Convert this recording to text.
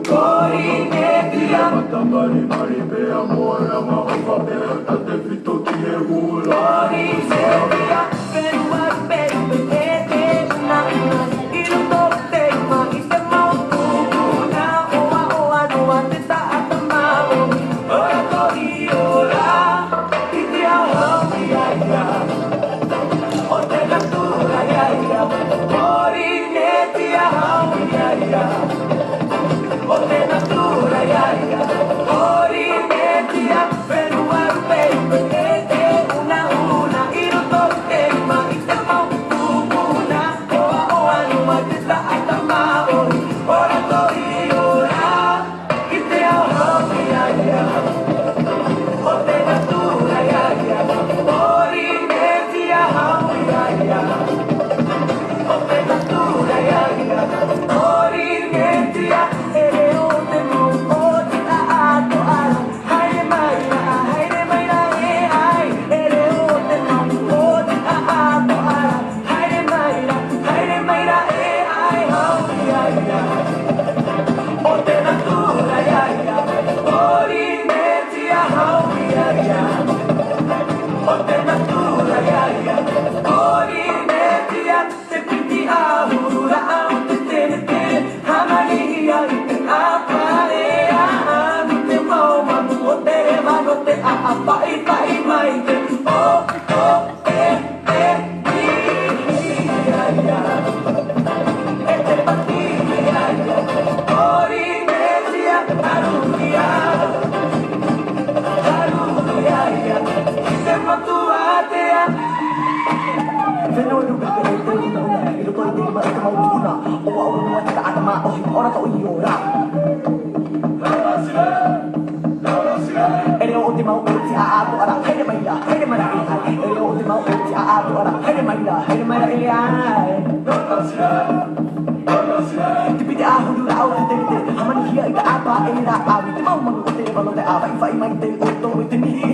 Porinetia, pe amor, ama alfabeto, até fito que regula. Porinetia, peruar, pete, na, ilo tote, ma, ise mau na, oa, noa, teta, atamao, ora tori, ora, itia, ya, o te natura, ya, Porinetia, ya. O te natura, ya, Porinetia, peruar, pete, una, ilo tote, ma, ise mau na, oa, noa, teta, atamao, ora tori, ora, itia, ya, o te natura, ya, Porinetia, ya, o te natura, ya, Porinetia, o te mo, o te ato, haere mai na, ai, o te mo, o te ato, haere mai na, ai, ya, o te natura, ya, Porinetia, ya, o te natura, ya, Porinetia, te piti ahura, te te, hamani, te aparea, te mauma, o te mano, te apai, mai, te, ya, te pati, ya, Porinetia, aruria, ya, se motuatea. Venoi rupe te una, ilo toi te ma te mau una, oa noa te atama o ora to iora. Ere o te mau o te ato ara, haere mai la, ere o te mau o te ato ara, haere mai la, e ai. Te pite ahuru au te te, hamani hia i te apa e ra awi, te mau manu o te mano te awa, i whai mai te o to i te mihi.